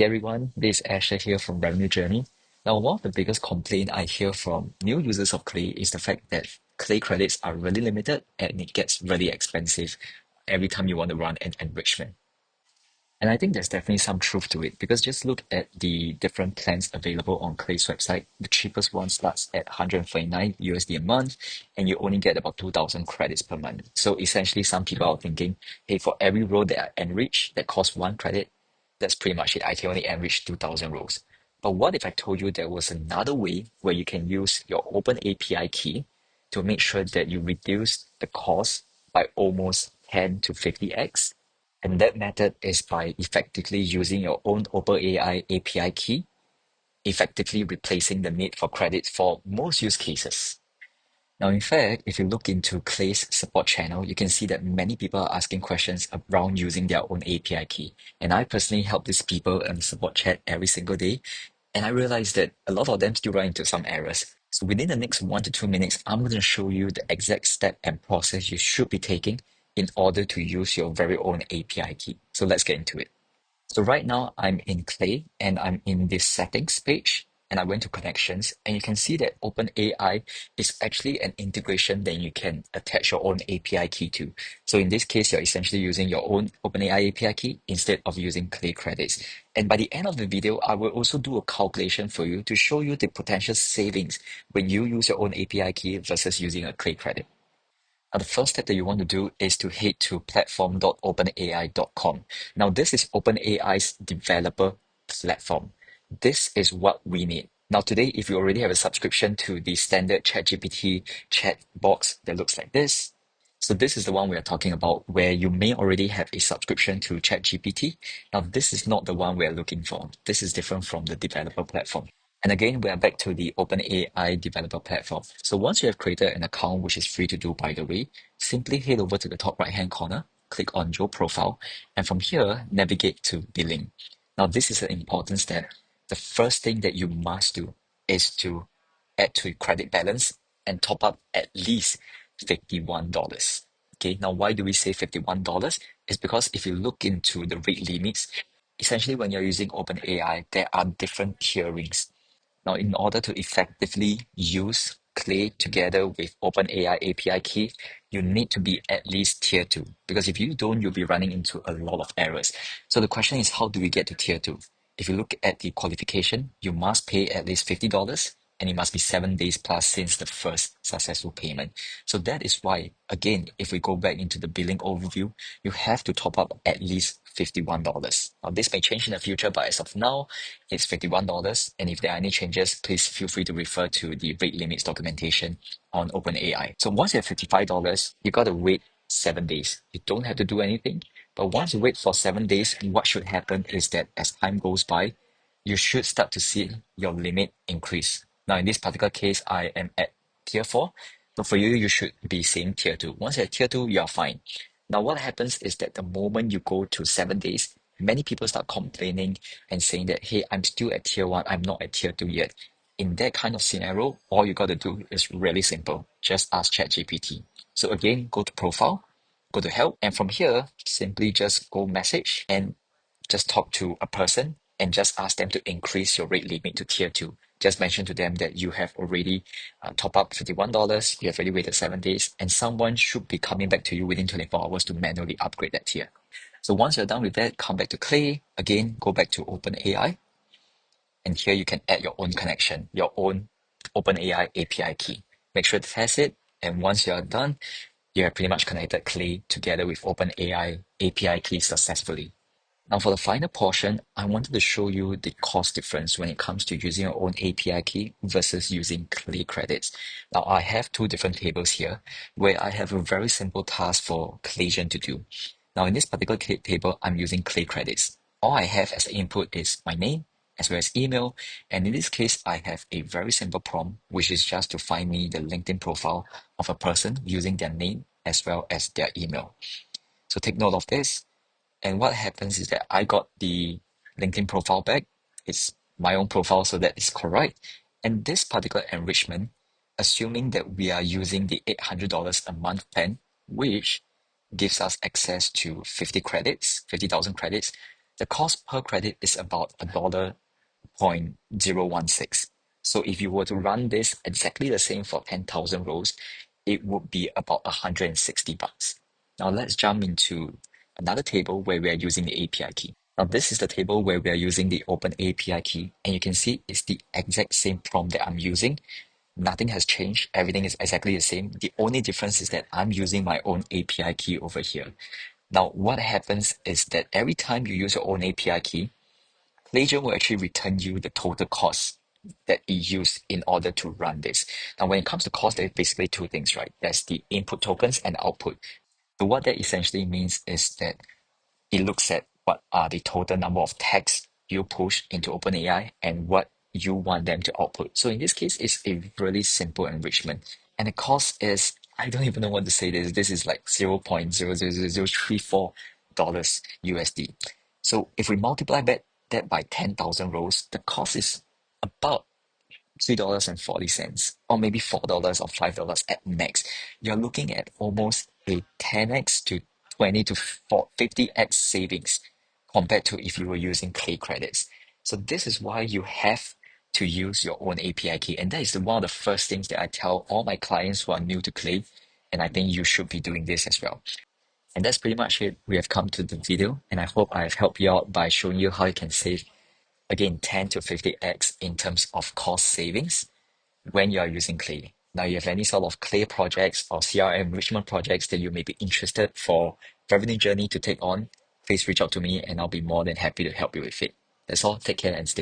Hey everyone, this is Asher here from Revenue Journey. Now, one of the biggest complaints I hear from new users of Clay is the fact that Clay credits are really limited and it gets really expensive every time you want to run an enrichment. And I think there's definitely some truth to it because just look at the different plans available on Clay's website. The cheapest one starts at 149 USD a month, and you only get about 2,000 credits per month. So essentially, some people are thinking, hey, for every row that I enrich that costs one credit, that's pretty much it. I can only enrich 2,000 rows. But what if I told you there was another way where you can use your OpenAPI key to make sure that you reduce the cost by almost 10 to 50x? And that method is by effectively using your own OpenAI API key, effectively replacing the need for credit for most use cases. Now, in fact, if you look into Clay's support channel, you can see that many people are asking questions around using their own API key. And I personally help these people in the support chat every single day. And I realized that a lot of them still run into some errors. So within the next 1 to 2 minutes, I'm going to show you the exact step and process you should be taking in order to use your very own API key. So let's get into it. So right now I'm in Clay and I'm in this settings page and I went to connections and you can see that OpenAI is actually an integration that you can attach your own API key to. So in this case, you're essentially using your own OpenAI API key instead of using Clay credits. And by the end of the video, I will also do a calculation for you to show you the potential savings when you use your own API key versus using a Clay credit. Now, the first step that you want to do is to head to platform.openai.com. Now, this is OpenAI's developer platform. This is what we need. Now, today, if you already have a subscription to the standard ChatGPT chat box that looks like this, so this is the one we are talking about where you may already have a subscription to ChatGPT. Now, this is not the one we are looking for. This is different from the developer platform. And again, we are back to the OpenAI developer platform. So once you have created an account, which is free to do, by the way, simply head over to the top right-hand corner, click on your profile, and from here, navigate to billing. Now, this is an important step. The first thing that you must do is to add to your credit balance and top up at least $51. Okay, now why do we say $51? It's because if you look into the rate limits, essentially when you're using OpenAI, there are different tierings. Now, in order to effectively use Clay together with OpenAI API key, you need to be at least tier 2 because if you don't, you'll be running into a lot of errors. So the question is, how do we get to tier 2? If you look at the qualification, you must pay at least $50 and it must be 7 days plus since the first successful payment. So that is why, again, if we go back into the billing overview, you have to top up at least $51. Now, this may change in the future, but as of now, it's $51. And if there are any changes, please feel free to refer to the rate limits documentation on OpenAI. So once you have $55, you got to wait 7 days. You don't have to do anything. But once you wait for 7 days, what should happen is that as time goes by, you should start to see your limit increase. Now, in this particular case, I am at tier 4. But for you, you should be seeing tier 2. Once you're at tier 2, you're fine. Now, what happens is that the moment you go to 7 days, many people start complaining and saying that, hey, I'm still at tier 1, I'm not at tier 2 yet. In that kind of scenario, all you got to do is really simple. Just ask ChatGPT. So again, go to profile, go to help, and from here, simply just go message and just talk to a person and just ask them to increase your rate limit to tier 2. Just mention to them that you have already top up $51, you have already waited 7 days, and someone should be coming back to you within 24 hours to manually upgrade that tier. So once you're done with that, come back to Clay. Again, go back to OpenAI, and here you can add your own connection, your own OpenAI API key. Make sure to test it, and once you're done, you have pretty much connected Clay together with OpenAI API key successfully. Now for the final portion, I wanted to show you the cost difference when it comes to using your own API key versus using Clay credits. Now I have two different tables here where I have a very simple task for Claysian to do. Now in this particular table, I'm using Clay credits. All I have as input is my name as well as email. And in this case, I have a very simple prompt, which is just to find me the LinkedIn profile of a person using their name as well as their email. So take note of this. And what happens is that I got the LinkedIn profile back. It's my own profile, so that is correct. And this particular enrichment, assuming that we are using the $800 a month plan, which gives us access to 50 credits, 50,000 credits, The cost per credit is about $1.016. So if you were to run this exactly the same for 10,000 rows, it would be about $160. Now let's jump into another table where we are using the API key. Now this is the table where we are using the OpenAPI key, and you can see it's the exact same prompt that I'm using. Nothing has changed. Everything is exactly the same. The only difference is that I'm using my own API key over here. Now, what happens is that every time you use your own API key, Plagium will actually return you the total cost that it used in order to run this. Now, when it comes to cost, there's basically two things, right? There's the input tokens and output. So what that essentially means is that it looks at what are the total number of tags you push into OpenAI and what you want them to output. So in this case, it's a really simple enrichment. And the cost is, I don't even know what to say this. This is like $0.00034 USD. So if we multiply that by 10,000 rows, the cost is about $3.40, or maybe $4 or $5 at max. You're looking at almost a 10x to 20 to 50x savings compared to if you were using Clay credits. So this is why you have to use your own API key. And that is one of the first things that I tell all my clients who are new to Clay. And I think you should be doing this as well. And that's pretty much it. We have come to the video, and I hope I've helped you out by showing you how you can save, again, 10 to 50x in terms of cost savings when you are using Clay. Now, you have any sort of Clay projects or CRM enrichment projects that you may be interested for revenue journey to take on, please reach out to me and I'll be more than happy to help you with it. That's all. Take care and stay